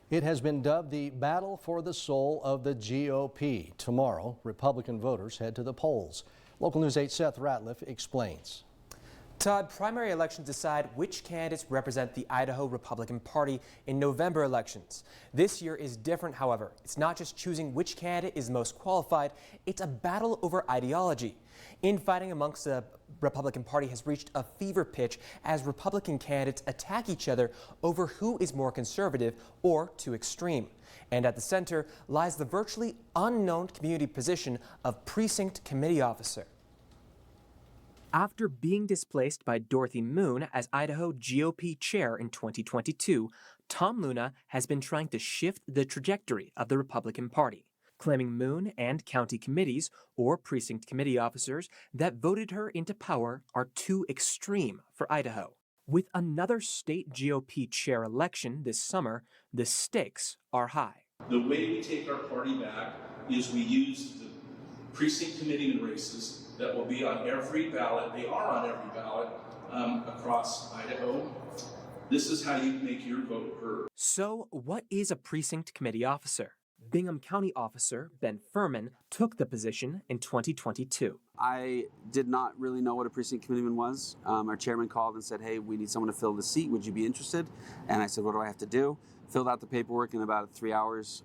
It has been dubbed the battle for the soul of the GOP. Tomorrow, Republican voters head to the polls. Local News 8 Seth Ratliff explains. Todd, primary elections decide which candidates represent the Idaho Republican Party in November elections. This year is different, however. It's not just choosing which candidate is most qualified, it's a battle over ideology. Infighting amongst the Republican Party has reached a fever pitch as Republican candidates attack each other over who is more conservative or too extreme. And at the center lies the virtually unknown community position of precinct committee officer. After being displaced by Dorothy Moon as Idaho GOP chair in 2022, Tom Luna has been trying to shift the trajectory of the Republican Party, claiming Moon and county committees or precinct committee officers that voted her into power are too extreme for Idaho. With another state GOP chair election this summer, the stakes are high. The way we take our party back is we use the precinct committeeman races that will be on every ballot. They are on every ballot across Idaho. This is how you make your vote heard. So what is a precinct committee officer? Bingham County officer Ben Furman took the position in 2022. I did not really know what a precinct committeeman was. Our chairman called and said, hey, we need someone to fill the seat. Would you be interested? And I said, what do I have to do? Filled out the paperwork in about 3 hours.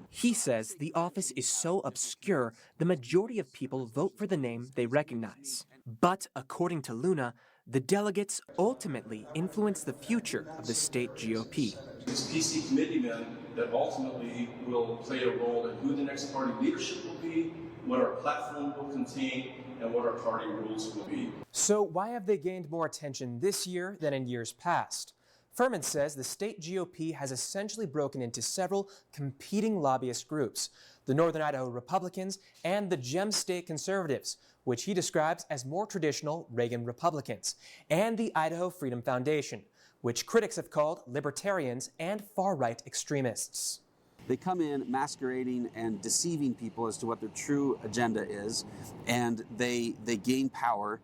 He says the office is so obscure, the majority of people vote for the name they recognize. But according to Luna, the delegates ultimately influence the future of the state GOP. These PC committeemen that ultimately will play a role in who the next party leadership will be, what our platform will contain, and what our party rules will be. So why have they gained more attention this year than in years past? Furman says the state GOP has essentially broken into several competing lobbyist groups, the Northern Idaho Republicans and the Gem State Conservatives, which he describes as more traditional Reagan Republicans, and the Idaho Freedom Foundation, which critics have called libertarians and far-right extremists. They come in masquerading and deceiving people as to what their true agenda is, and they gain power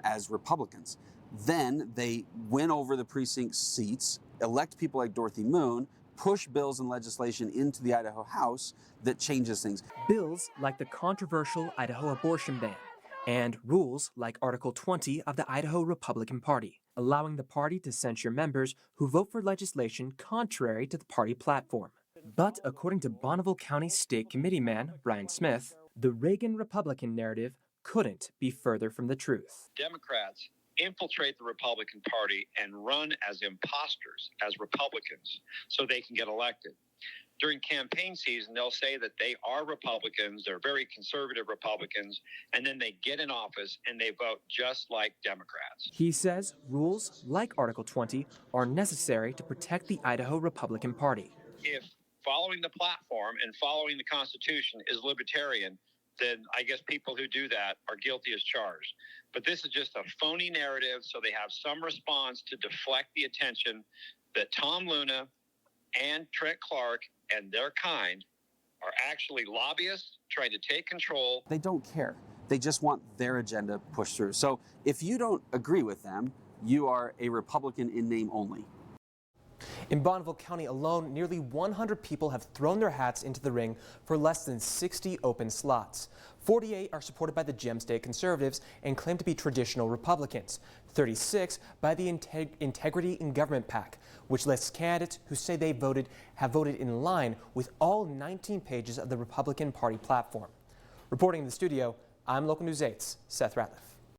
as Republicans. Then they win over the precinct seats, elect people like Dorothy Moon, push bills and legislation into the Idaho House that changes things. Bills like the controversial Idaho abortion ban and rules like Article 20 of the Idaho Republican Party, allowing the party to censure members who vote for legislation contrary to the party platform. But according to Bonneville County State Committeeman Brian Smith, the Reagan Republican narrative couldn't be further from the truth. Democrats infiltrate the Republican Party and run as imposters, as Republicans, so they can get elected. During campaign season, they'll say that they are Republicans, they're very conservative Republicans, and then they get in office and they vote just like Democrats. He says rules like Article 20 are necessary to protect the Idaho Republican Party. If following the platform and following the Constitution is libertarian, then I guess people who do that are guilty as charged. But this is just a phony narrative, so they have some response to deflect the attention that Tom Luna and Trent Clark and their kind are actually lobbyists trying to take control. They don't care. They just want their agenda pushed through. So if you don't agree with them, you are a Republican in name only. In Bonneville County alone, nearly 100 people have thrown their hats into the ring for less than 60 open slots. 48 are supported by the Gem State Conservatives and claim to be traditional Republicans. 36 by the Integrity in Government PAC, which lists candidates who say they have voted in line with all 19 pages of the Republican Party platform. Reporting in the studio, I'm Local News 8's Seth Ratliff.